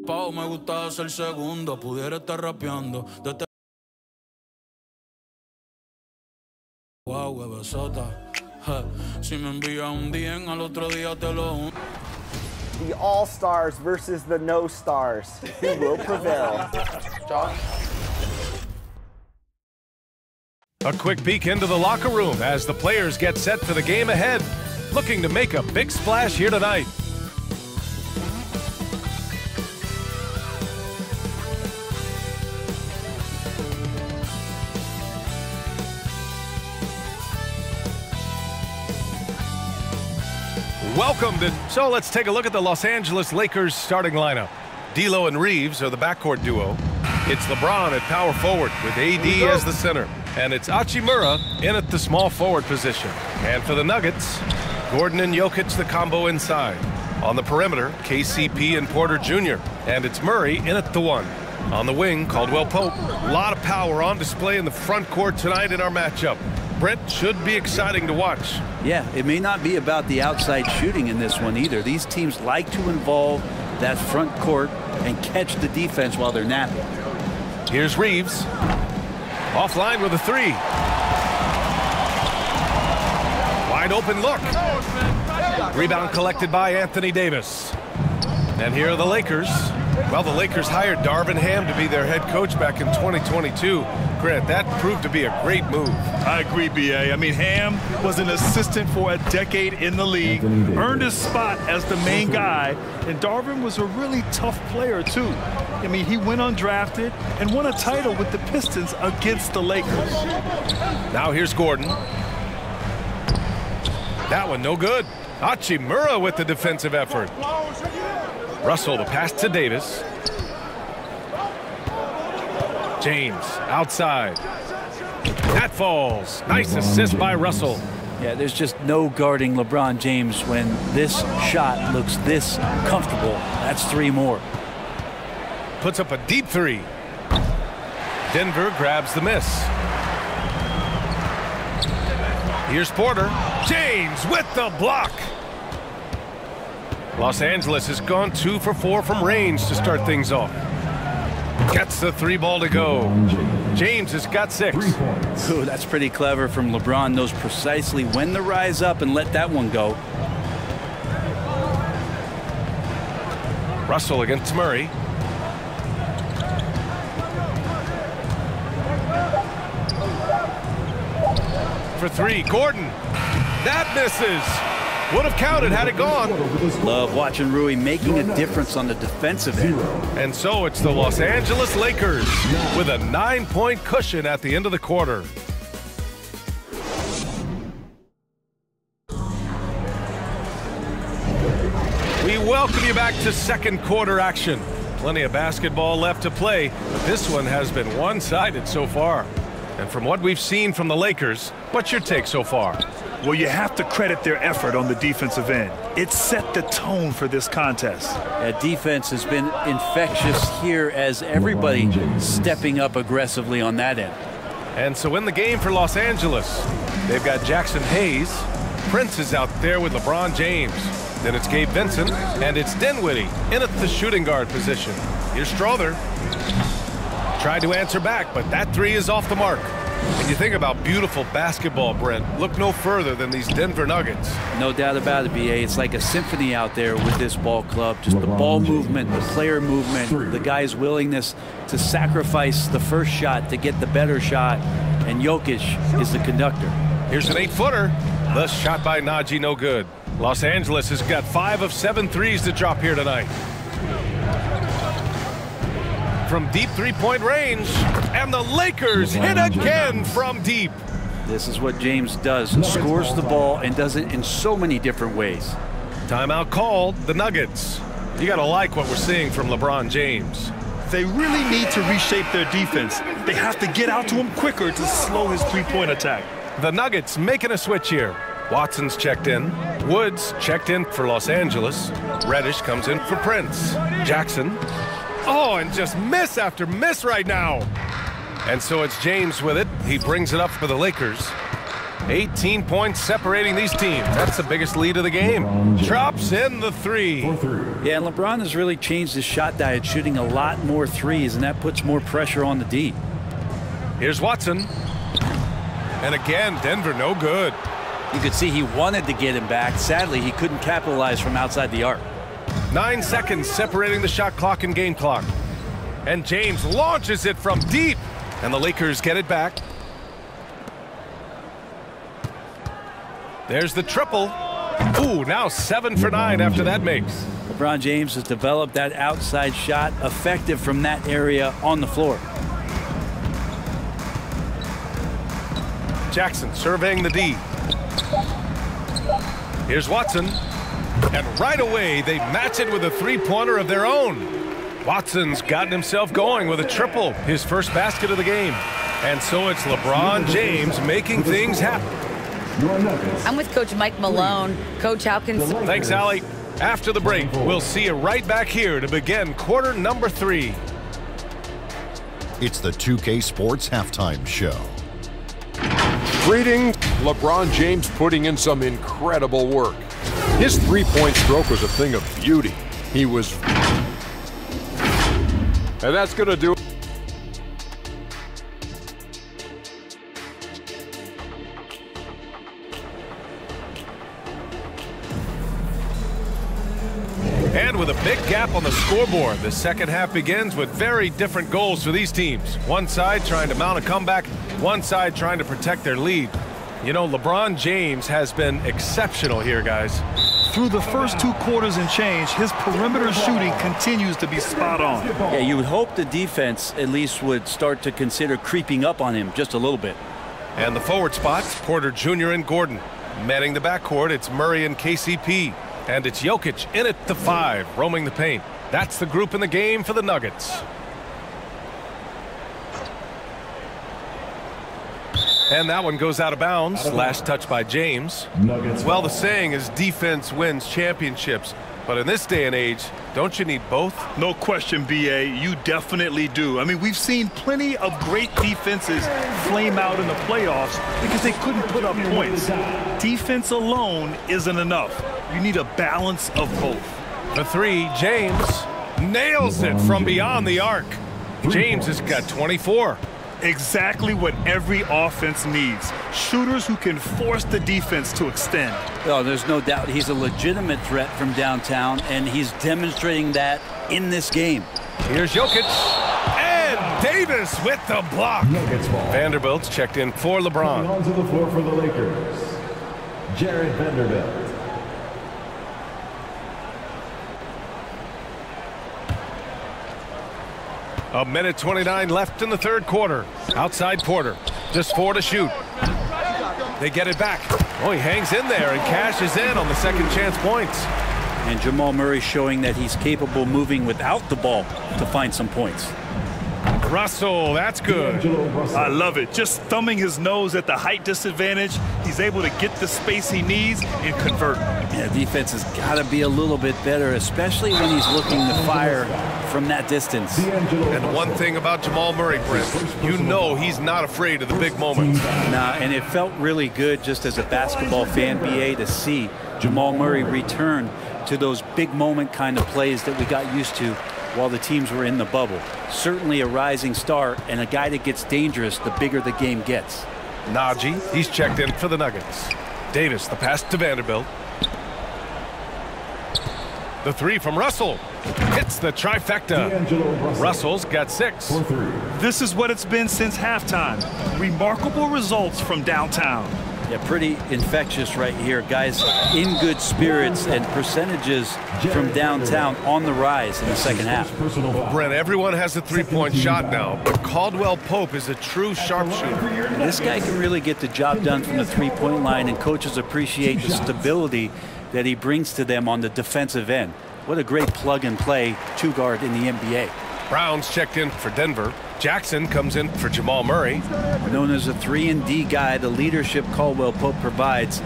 Pau, me gusta ser segundo, pudiera estar rapeando. Wow, bebesota. Si me envías un DM, al otro día te lo. The All-Stars versus the No-Stars. Who will prevail? John? A quick peek into the locker room as the players get set for the game ahead, looking to make a big splash here tonight. So let's take a look at the Los Angeles Lakers starting lineup. D'Lo and Reeves are the backcourt duo. It's LeBron at power forward with AD as the center. And it's Hachimura in at the small forward position. And for the Nuggets, Gordon and Jokic the combo inside. On the perimeter, KCP and Porter Jr. And it's Murray in at the one. On the wing, Caldwell Pope. A lot of power on display in the front court tonight in our matchup. Brent, should be exciting to watch. Yeah, it may not be about the outside shooting in this one either. These teams like to involve that front court and catch the defense while they're napping. Here's Reeves. Offline with a three. Wide open look. Rebound collected by Anthony Davis. And here are the Lakers. Well, the Lakers hired Darvin Ham to be their head coach back in 2022. Grant, that proved to be a great move. I agree, B.A. I mean, Ham was an assistant for a decade in the league, earned his spot as the main guy, and Darvin was a really tough player, too. I mean, he went undrafted and won a title with the Pistons against the Lakers. Now here's Gordon. That one no good. Hachimura with the defensive effort. Russell the pass to Davis. James outside. That falls. Nice assist by Russell. Yeah, there's just no guarding LeBron James when this shot looks this comfortable. That's three more. Puts up a deep three. Denver grabs the miss. Here's Porter. James with the block. Los Angeles has gone 2 for 4 from range to start things off. Gets the three ball to go. James has got 6. Ooh, that's pretty clever from LeBron. Knows precisely when to rise up and let that one go. Russell against Murray. For three, Gordon. That misses. Would have counted had it gone. Love watching Rui making a difference on the defensive end. And so it's the Los Angeles Lakers with a 9-point cushion at the end of the quarter. We welcome you back to second quarter action. Plenty of basketball left to play, but this one has been one-sided so far. And from what we've seen from the Lakers, what's your take so far? Well, you have to credit their effort on the defensive end. It set the tone for this contest. Defense has been infectious here as everybody stepping up aggressively on that end. And so in the game for Los Angeles, they've got Jackson Hayes. Prince is out there with LeBron James. Then it's Gabe Vincent, and it's Dinwiddie in at the shooting guard position. Here's Strother. Tried to answer back, but that three is off the mark. When you think about beautiful basketball, Brent, look no further than these Denver Nuggets. No doubt about it, B.A. It's like a symphony out there with this ball club. Just the ball movement, the player movement, the guy's willingness to sacrifice the first shot to get the better shot, and Jokic is the conductor. Here's an 8-footer. The shot by Najee, no good. Los Angeles has got 5 of 7 threes to drop here tonight. From deep three-point range, and the Lakers hit again from deep. This is what James does, scores the ball and does it in so many different ways. Timeout called, the Nuggets. You gotta like what we're seeing from LeBron James. They really need to reshape their defense. They have to get out to him quicker to slow his three-point attack. The Nuggets making a switch here. Watson's checked in. Woods checked in for Los Angeles. Reddish comes in for Prince. Jackson. Oh, and just miss after miss right now. And so it's James with it. He brings it up for the Lakers. 18 points separating these teams. That's the biggest lead of the game. Drops in the three. Yeah, and LeBron has really changed his shot diet, shooting a lot more threes, and that puts more pressure on the D. Here's Watson. And again, Denver no good. You could see he wanted to get him back. Sadly, he couldn't capitalize from outside the arc. 9 seconds separating the shot clock and game clock. And James launches it from deep. And the Lakers get it back. There's the triple. Ooh, now 7 for 9 after that makes. LeBron James has developed that outside shot, effective from that area on the floor. Jackson surveying the D. Here's Watson. And right away, they match it with a three-pointer of their own. Watson's gotten himself going with a triple, his first basket of the game. And so it's LeBron James making things happen. I'm with Coach Mike Malone. Coach, how can... Thanks, Allie. After the break, we'll see you right back here to begin quarter number 3. It's the 2K Sports Halftime Show. Greeting, LeBron James putting in some incredible work. His three-point stroke was a thing of beauty. He was... And that's going to do it. And with a big gap on the scoreboard, the second half begins with very different goals for these teams. One side trying to mount a comeback, one side trying to protect their lead. You know, LeBron James has been exceptional here, guys. Through the first 2 quarters and change, his perimeter shooting continues to be spot on. Yeah, you would hope the defense at least would start to consider creeping up on him just a little bit. And the forward spots, Porter Jr. and Gordon. Manning the backcourt, it's Murray and KCP. And it's Jokic in at the 5, roaming the paint. That's the group in the game for the Nuggets. And that one goes out of bounds. Last touch by James. Well, the saying is defense wins championships. But in this day and age, don't you need both? No question, B.A. You definitely do. I mean, we've seen plenty of great defenses flame out in the playoffs because they couldn't put up points. Defense alone isn't enough. You need a balance of both. The 3, James nails it from beyond the arc. James has got 24. Exactly what every offense needs. Shooters who can force the defense to extend. Oh, there's no doubt he's a legitimate threat from downtown, and he's demonstrating that in this game. Here's Jokic. And Davis with the block. Vanderbilt's checked in for LeBron. Onto the floor for the Lakers, Jared Vanderbilt. A minute 29 left in the third quarter. Outside Porter. Just 4 to shoot. They get it back. Oh, he hangs in there and cashes in on the second chance points. And Jamal Murray showing that he's capable moving without the ball to find some points. Russell, that's good. I love it. Just thumbing his nose at the height disadvantage. He's able to get the space he needs and convert. Yeah, defense has got to be a little bit better, especially when he's looking to fire from that distance. And one thing about Jamal Murray, Brent, you know he's not afraid of the big moments. Nah, and it felt really good just as a basketball fan, BA, to see Jamal Murray return to those big moment kind of plays that we got used to while the teams were in the bubble. Certainly a rising star and a guy that gets dangerous the bigger the game gets. Najee, he's checked in for the Nuggets. Davis, the pass to Vanderbilt. The 3 from Russell. Hits the trifecta. Russell's got 6. This is what it's been since halftime. Remarkable results from downtown. Yeah, pretty infectious right here. Guys in good spirits and percentages from downtown on the rise in the second half. Brent, everyone has a three-point shot now, but Caldwell Pope is a true sharpshooter. This guy can really get the job done from the three-point line, and coaches appreciate the stability that he brings to them on the defensive end. What a great plug-and-play two-guard in the NBA. Brown's checked in for Denver. Jackson comes in for Jamal Murray. Known as a 3-and-D guy, the leadership Caldwell Pope provides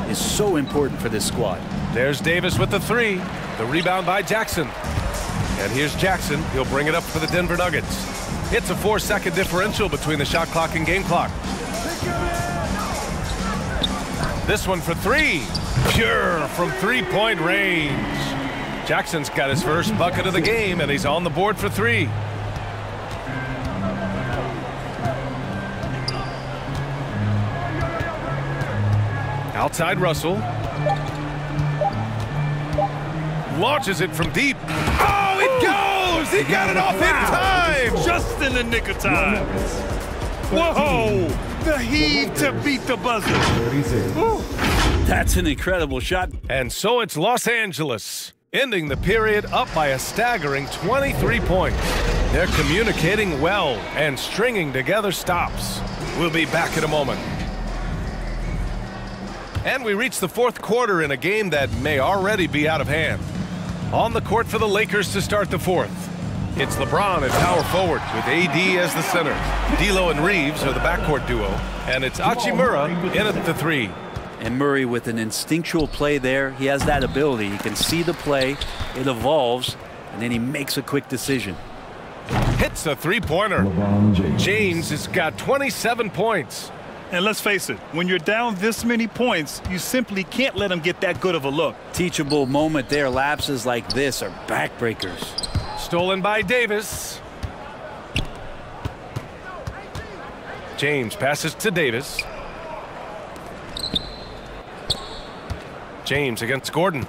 is so important for this squad. There's Davis with the 3. The rebound by Jackson. And here's Jackson. He'll bring it up for the Denver Nuggets. It's a 4-second differential between the shot clock and game clock. This one for three. Pure from three-point range. Jackson's got his first bucket of the game, and he's on the board for three. Outside Russell. Launches it from deep. Oh, it goes! He got it off in time! Just in the nick of time. Whoa! The heave to beat the buzzer. Ooh. That's an incredible shot. And so it's Los Angeles, ending the period up by a staggering 23 points. They're communicating well and stringing together stops. We'll be back in a moment. And we reach the fourth quarter in a game that may already be out of hand. On the court for the Lakers to start the fourth. It's LeBron at power forward with AD as the center. D'Lo and Reeves are the backcourt duo. And it's Hachimura in at the three. And Murray with an instinctual play there. He has that ability. He can see the play, it evolves, and then he makes a quick decision. Hits a three-pointer. James has got 27 points. And let's face it, when you're down this many points, you simply can't let him get that good of a look. Teachable moment there. Lapses like this are backbreakers. Stolen by Davis. James passes to Davis. James against Gordon.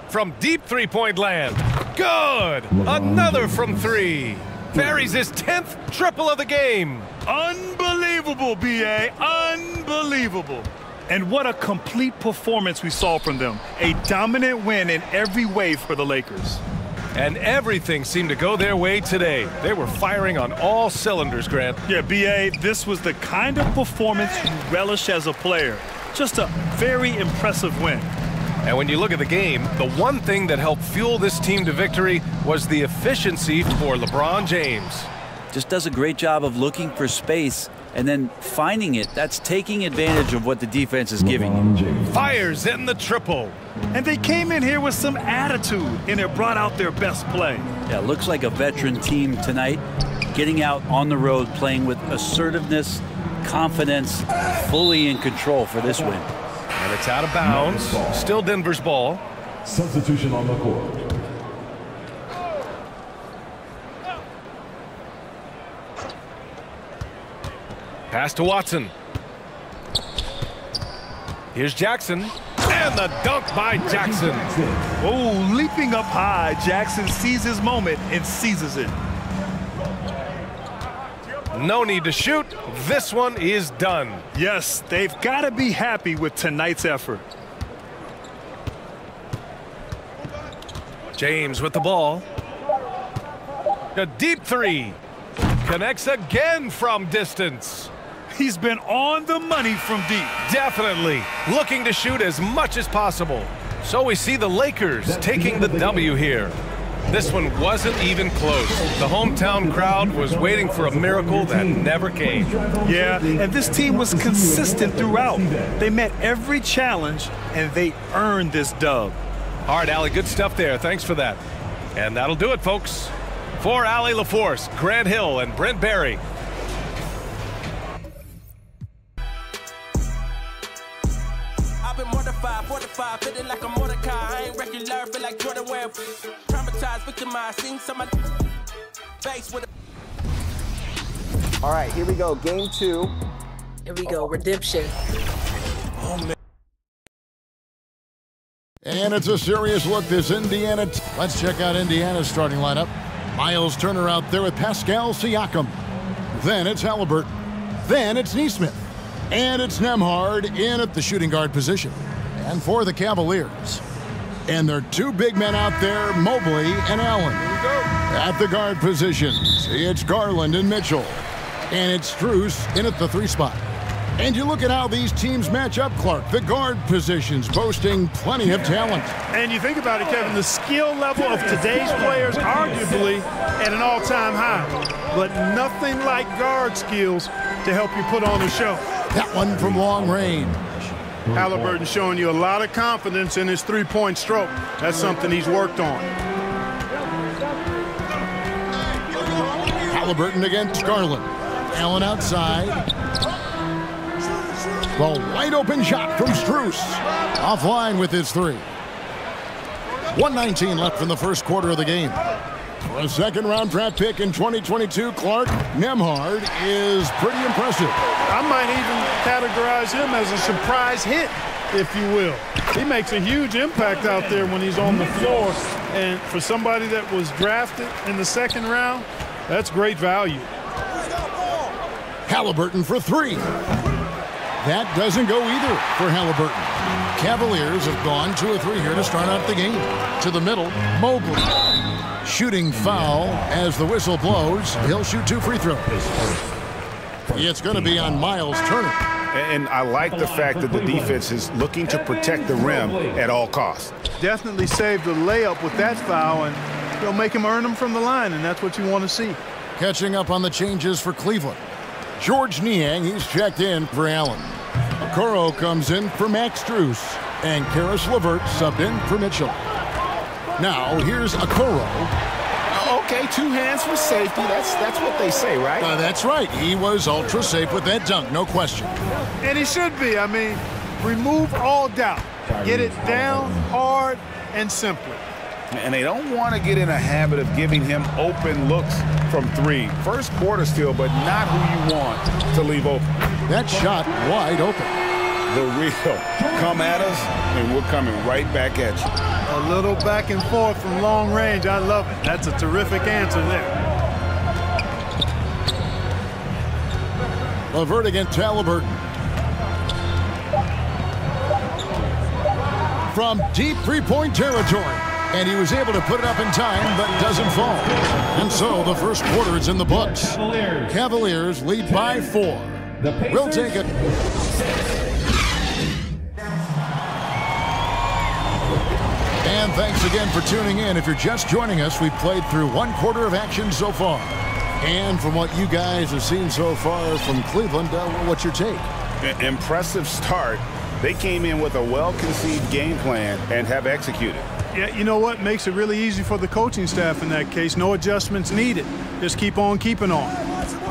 From deep three-point land. Good! Another from three. Buries his 10th triple of the game. Unbelievable, B.A. Unbelievable. And what a complete performance we saw from them. A dominant win in every way for the Lakers. And everything seemed to go their way today. They were firing on all cylinders, Grant. Yeah, B.A., this was the kind of performance you relish as a player. Just a very impressive win. And when you look at the game, the one thing that helped fuel this team to victory was the efficiency for LeBron James. Just does a great job of looking for space and then finding it. That's taking advantage of what the defense is giving you. Fires in the triple. And they came in here with some attitude, and it brought out their best play. Yeah, looks like a veteran team tonight, getting out on the road, playing with assertiveness, confidence, fully in control for this win. And it's out of bounds. Still Denver's ball. Substitution on the court. Pass to Watson. Here's Jackson. And the dunk by Jackson. Oh, leaping up high, Jackson sees his moment and seizes it. No need to shoot. This one is done. Yes, they've got to be happy with tonight's effort. James with the ball. A deep three. Connects again from distance. He's been on the money from deep. Definitely. Looking to shoot as much as possible. So we see the Lakers taking the W here. This one wasn't even close. The hometown crowd was waiting for a miracle that never came. Yeah, and this team was consistent throughout. They met every challenge, and they earned this dub. All right, Allie, good stuff there. Thanks for that. And that'll do it, folks. For Allie LaForce, Grant Hill, and Brent Barry. I've been mortified, fortified, feeling like a Mordecai. I ain't regular, feel like Jordan Webb. Traumatized, victimized, seeing some face with All right, here we go. Game 2. Here we go. Redemption. Oh, man. And it's a serious look, this Indiana. Let's check out Indiana's starting lineup. Miles Turner out there with Pascal Siakam. Then it's Halliburton. Then it's Nesmith. And it's Nembhard in at the shooting guard position. And for the Cavaliers. And there are two big men out there, Mobley and Allen. At the guard positions, it's Garland and Mitchell. And it's Strus in at the 3 spot. And you look at how these teams match up, Clark. The guard positions boasting plenty of talent. And you think about it, Kevin, the skill level of today's players arguably at an all-time high. But nothing like guard skills to help you put on a show. That one from long range. Halliburton showing you a lot of confidence in his three-point stroke. That's something he's worked on. Halliburton against Garland. Allen outside. The wide open shot from Strus. Offline with his three. 1:19 left in the first quarter of the game. For a second-round draft pick in 2022, Clark, Nembhard is pretty impressive. I might even categorize him as a surprise hit, if you will. He makes a huge impact out there when he's on the floor. And for somebody that was drafted in the second round, that's great value. Halliburton for three. That doesn't go either for Halliburton. Cavaliers have gone 2 of 3 here to start out the game. To the middle, Mobley. Shooting foul as the whistle blows. He'll shoot 2 free throws. It's going to be on Miles Turner. And I like the fact that the defense is looking to protect the rim at all costs. Definitely saved the layup with that foul, and they'll make him earn them from the line, and that's what you want to see. Catching up on the changes for Cleveland. George Niang, he's checked in for Allen. Okoro comes in for Max Strus, and Karis LeVert subbed in for Mitchell. Now, here's Okoro. Okay, 2 hands for safety. That's what they say, right? That's right. He was ultra safe with that dunk, no question. And he should be. I mean, remove all doubt. Get it down hard and simply. And they don't want to get in a habit of giving him open looks from 3. First quarter still, but not who you want to leave open. That shot wide open. The real come at us, and we're coming right back at you. A little back and forth from long range. I love it. That's a terrific answer there. LeVert against Halliburton. From deep three-point territory. And he was able to put it up in time, but doesn't fall. And so the first quarter is in the books. Cavaliers lead by 4. We'll take it. And thanks again for tuning in. If you're just joining us, we've played through 1 quarter of action so far. And from what you guys have seen so far from Cleveland, what's your take? Impressive start. They came in with a well-conceived game plan and have executed. Yeah, you know what? Makes it really easy for the coaching staff in that case. No adjustments needed. Just keep on keeping on.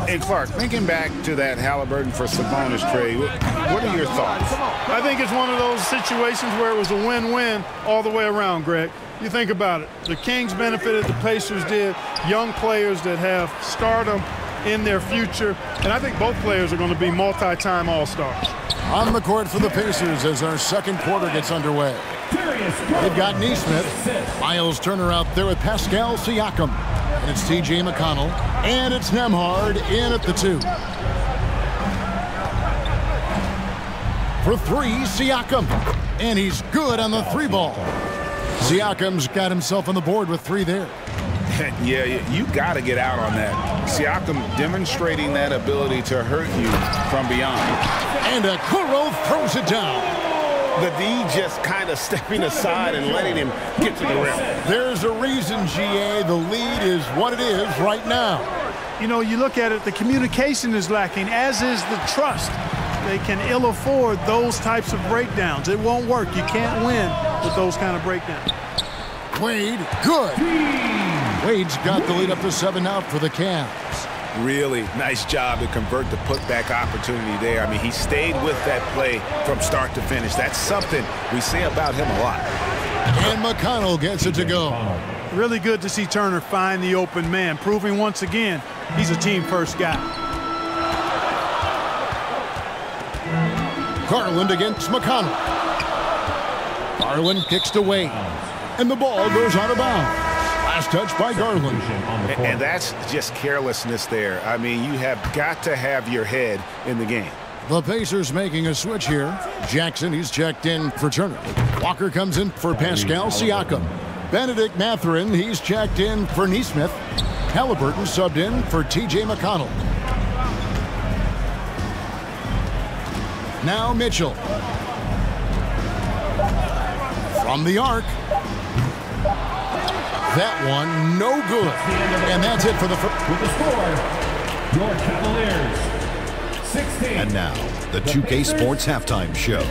And Clark, thinking back to that Halliburton for Sabonis trade, what are your thoughts? I think it's one of those situations where it was a win-win all the way around, Greg. You think about it. The Kings benefited, the Pacers did. Young players that have stardom in their future. And I think both players are going to be multi-time All-Stars. On the court for the Pacers as our second quarter gets underway. They've got Neesmith. Miles Turner out there with Pascal Siakam. And it's T.J. McConnell. And it's Nembhard in at the 2. For 3, Siakam. And he's good on the 3 ball. Siakam's got himself on the board with 3 there. Yeah, you got to get out on that. Siakam demonstrating that ability to hurt you from beyond. And Okoro throws it down. The D just kind of stepping aside and letting him get to the rim. There's a reason, GA. The lead is what it is right now. You know, you look at it, the communication is lacking, as is the trust. They can ill afford those types of breakdowns. It won't work. You can't win with those kind of breakdowns. Wade, good. Wade's got the lead up to 7 now for the Cavs. Really nice job to convert the putback opportunity there. I mean, he stayed with that play from start to finish. That's something we say about him a lot. And McConnell gets it to go. Really good to see Turner find the open man, proving once again he's a team-first guy. Garland against McConnell. Garland kicks to Wade. And the ball goes out of bounds. Last touch by Garland. And that's just carelessness there. I mean, you have got to have your head in the game. The Pacers making a switch here. Jackson, he's checked in for Turner. Walker comes in for Pascal Siakam. Benedict Mathurin, he's checked in for Neesmith. Halliburton subbed in for T.J. McConnell. Now Mitchell. From the arc. That one, no good. And that's it for the first. With the score, your Cavaliers, 16. And now, the 2K Sports Halftime Show.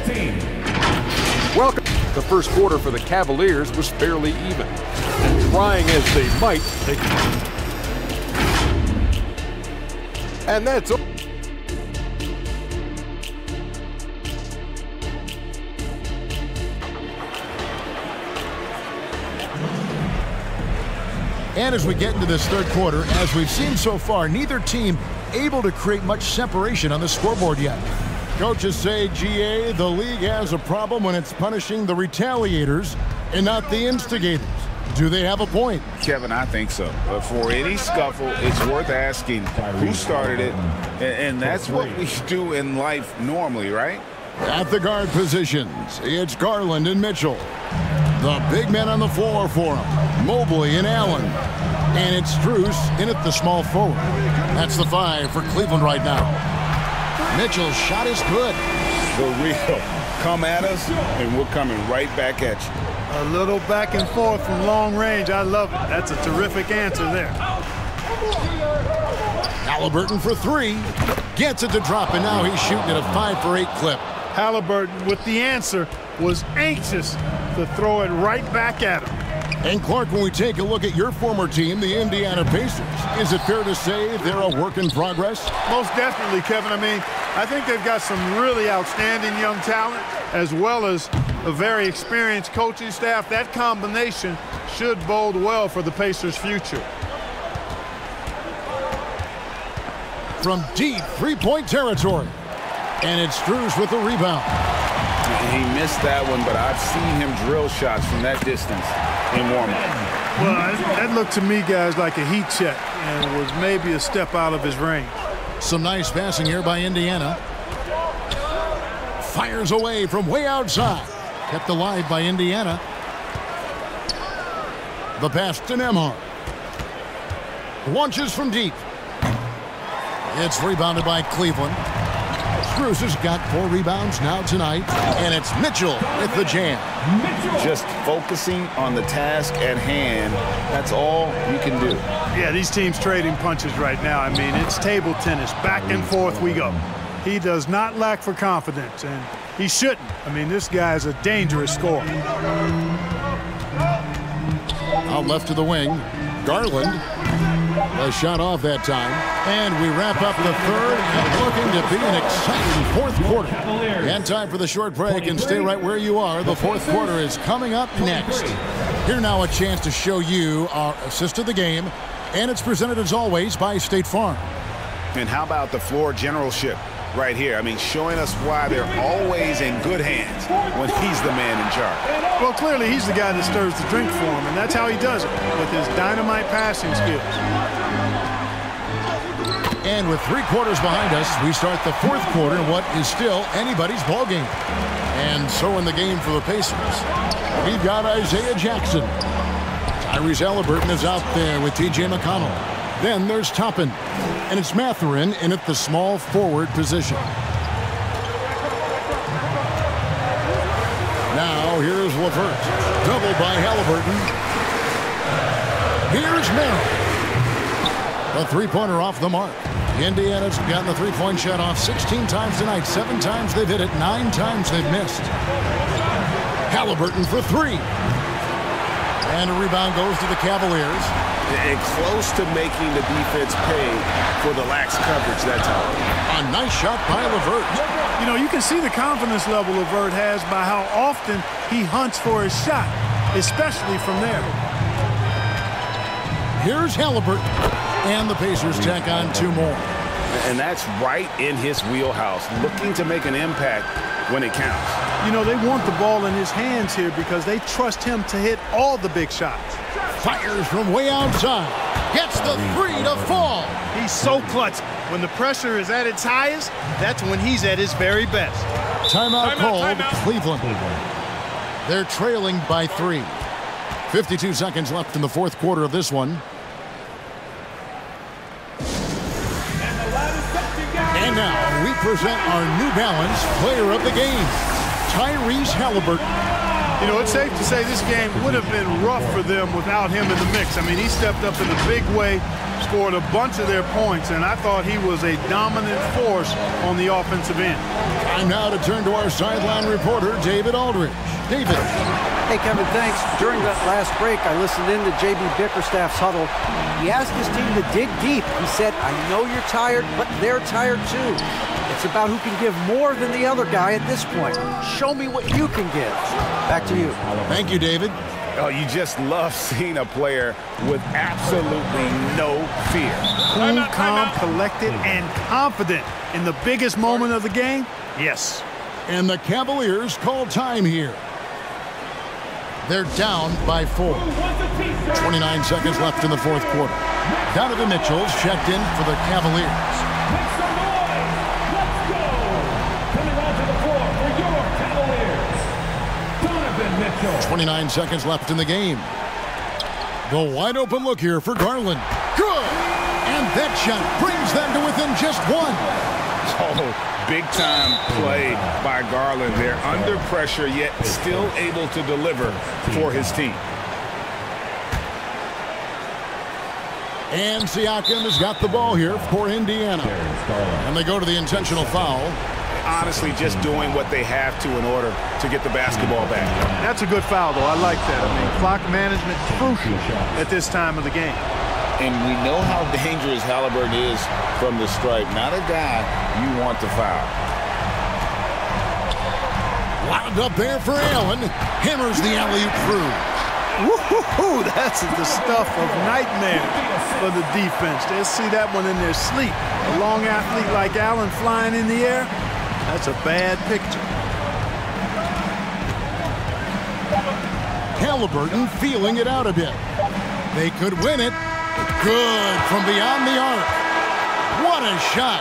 Welcome. The first quarter for the Cavaliers was fairly even. And trying as they might, and that's And as we get into this third quarter, as we've seen so far, neither team able to create much separation on the scoreboard yet. Coaches say, GA, the league has a problem when it's punishing the retaliators and not the instigators. Do they have a point? Kevin, I think so. But for any scuffle, it's worth asking who started it, and that's what we do in life normally, right? At the guard positions, it's Garland and Mitchell. The big men on the floor for him, Mobley and Allen. And it's Strus in at the small forward. That's the 5 for Cleveland right now. Mitchell's shot is good. The real come at us, and we're coming right back at you. A little back and forth from long range. I love it. That's a terrific answer there. Halliburton for 3. Gets it to drop, and now he's shooting at a 5 for 8 clip. Halliburton, with the answer, was anxious to throw it right back at him. And Clark, when we take a look at your former team, the Indiana Pacers, is it fair to say they're a work in progress? Most definitely, Kevin. I mean, I think they've got some really outstanding young talent, as well as a very experienced coaching staff. That combination should bode well for the Pacers' future. From deep three-point territory. And it's Strus with the rebound. He missed that one, but I've seen him drill shots from that distance in warm-up. Well, that looked to me, guys, like a heat check and was maybe a step out of his range. Some nice passing here by Indiana. Fires away from way outside. Kept alive by Indiana. The pass to Nembhard. Launches from deep. It's rebounded by Cleveland. Strus has got 4 rebounds now tonight, and it's Mitchell with the jam. Just focusing on the task at hand, that's all you can do. Yeah, these teams trading punches right now. I mean, it's table tennis. Back and forth we go. He does not lack for confidence, and he shouldn't. I mean, this guy is a dangerous scorer. Out left to the wing, Garland. Was shot off that time. And we wrap up the third and looking to be an exciting fourth quarter. And time for the short break, and stay right where you are. The fourth quarter is coming up next. Here now a chance to show you our assist of the game, and it's presented as always by State Farm. And how about the floor generalship right here? I mean, showing us why they're always in good hands when he's the man in charge. Well, clearly he's the guy that stirs the drink for him, and that's how he does it, with his dynamite passing skills. And with 3 quarters behind us, we start the fourth quarter in what is still anybody's ball game. And so in the game for the Pacers, we've got Isaiah Jackson. Tyrese Halliburton is out there with T.J. McConnell. Then there's Toppin, and it's Mathurin in at the small forward position. Now here's LeVert, doubled by Halliburton. Here's Merrill. A three-pointer off the mark. Indiana's gotten the three-point shot off 16 times tonight. 7 times they've hit it, 9 times they've missed. Halliburton for 3. And a rebound goes to the Cavaliers. And close to making the defense pay for the lax coverage that time. A nice shot by LeVert. You know, you can see the confidence level LeVert has by how often he hunts for his shot, especially from there. Here's Halliburton. And the Pacers tack on 2 more. And that's right in his wheelhouse, looking to make an impact when it counts. You know, they want the ball in his hands here because they trust him to hit all the big shots. Fires from way outside. Gets the 3 to fall. He's so clutch. When the pressure is at its highest, that's when he's at his very best. Timeout called, Cleveland. They're trailing by 3. 52 seconds left in the fourth quarter of this one. And now we present our New Balance player of the game, Tyrese Halliburton. You know, it's safe to say this game would have been rough for them without him in the mix. I mean, he stepped up in a big way, scored a bunch of their points, and I thought he was a dominant force on the offensive end. Time now to turn to our sideline reporter, David Aldridge. David. Hey, Kevin, thanks. During that last break, I listened in to J.B. Bickerstaff's huddle. He asked his team to dig deep. He said, I know you're tired, but they're tired too. It's about who can give more than the other guy at this point. Show me what you can give. Back to you. Thank you, David. Oh, you just love seeing a player with absolutely no fear. Cool, calm, collected, and confident in the biggest moment of the game. Yes. And the Cavaliers call time here. They're down by 4. 29 seconds left in the fourth quarter. Donovan Mitchell's checked in for the Cavaliers. Make some noise. Let's go. Coming onto the floor for your Cavaliers, Donovan Mitchell. 29 seconds left in the game. The wide open look here for Garland. Good. And that shot brings them to within just 1. Oh, big-time play by Garland. They're under pressure, yet still able to deliver for his team. And Siakam has got the ball here for Indiana. And they go to the intentional foul. Honestly, just doing what they have to in order to get the basketball back. That's a good foul, though. I like that. I mean, clock management crucial at this time of the game. And we know how dangerous Halliburton is from the stripe. Not a guy you want to foul. Wound up there for Allen. Hammers the alley-oop through. Woo-hoo-hoo, that's the stuff of nightmare for the defense. They'll see that one in their sleep. A long athlete like Allen flying in the air, that's a bad picture. Halliburton feeling it out a bit. They could win it. Good from beyond the arc. What a shot.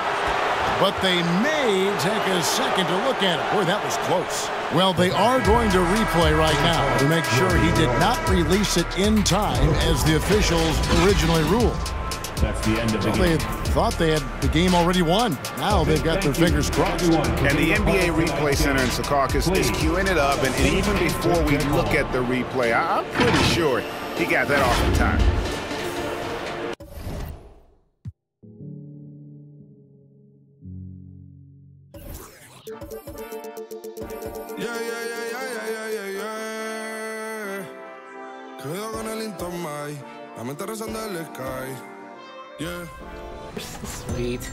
But they may take a second to look at it. Boy, that was close. Well, they are going to replay right now to make sure he did not release it in time as the officials originally ruled. That's the end of the game. They thought they had the game already won. Now they've got their fingers crossed. And the NBA Replay Center in Secaucus is queuing it up. And even before we look at the replay, I'm pretty sure he got that off in time. Quedo con el Intomai, la mente rezando el sky. Yeah. Sweet.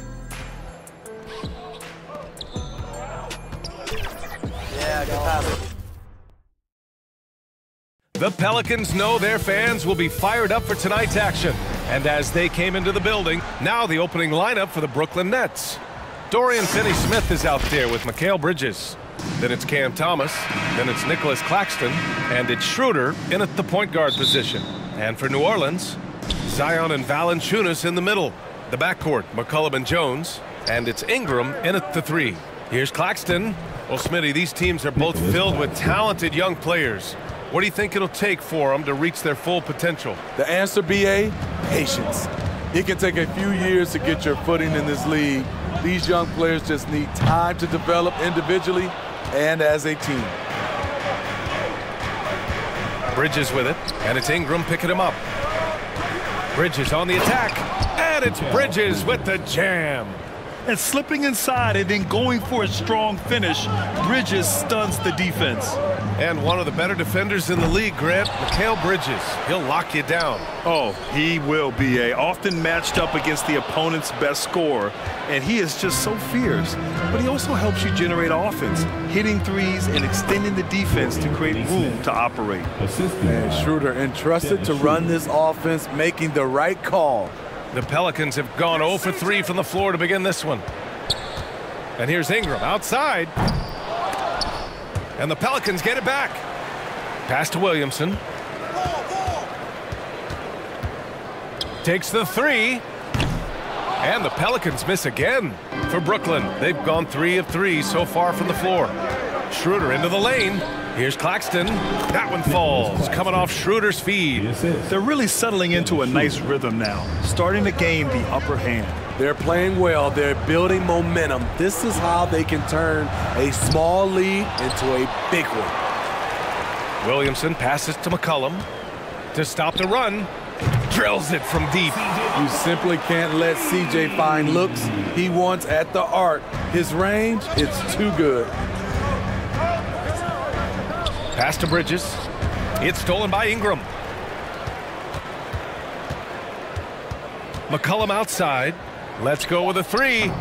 Yeah, good pass. The Pelicans know their fans will be fired up for tonight's action. And as they came into the building, now the opening lineup for the Brooklyn Nets. Dorian Finney-Smith is out there with Mikal Bridges. Then it's Cam Thomas. Then it's Nicholas Claxton. And it's Schroeder in at the point guard position. And for New Orleans, Zion and Valanciunas in the middle. The backcourt, McCollum and Jones. And it's Ingram in at the 3. Here's Claxton. Well, Smitty, these teams are both filled with talented young players. What do you think it'll take for them to reach their full potential? The answer, BA, patience. It can take a few years to get your footing in this league. These young players just need time to develop individually and as a team. Bridges with it, and it's Ingram picking him up. Bridges on the attack, and it's Bridges with the jam. And slipping inside and then going for a strong finish, Bridges stuns the defense. And one of the better defenders in the league, Grant, Mikal Bridges. He'll lock you down. Oh, he will be often matched up against the opponent's best scorer, and he is just so fierce. But he also helps you generate offense, hitting threes and extending the defense to create room to operate. And Schroeder entrusted to run this offense, making the right call. The Pelicans have gone 0 for 3 from the floor to begin this one. And here's Ingram outside. And the Pelicans get it back. Pass to Williamson. Takes the 3. And the Pelicans miss again. For Brooklyn, they've gone 3 of 3 so far from the floor. Schroeder into the lane. Here's Claxton. That one falls, coming off Schroeder's feed. They're really settling into a nice rhythm now, starting to gain the upper hand. They're playing well. They're building momentum. This is how they can turn a small lead into a big one. Williamson passes to McCollum to stop the run. Drills it from deep. You simply can't let CJ find looks he wants at the arc. His range, it's too good. Pass to Bridges. It's stolen by Ingram. McCollum outside. Let's go with a 3.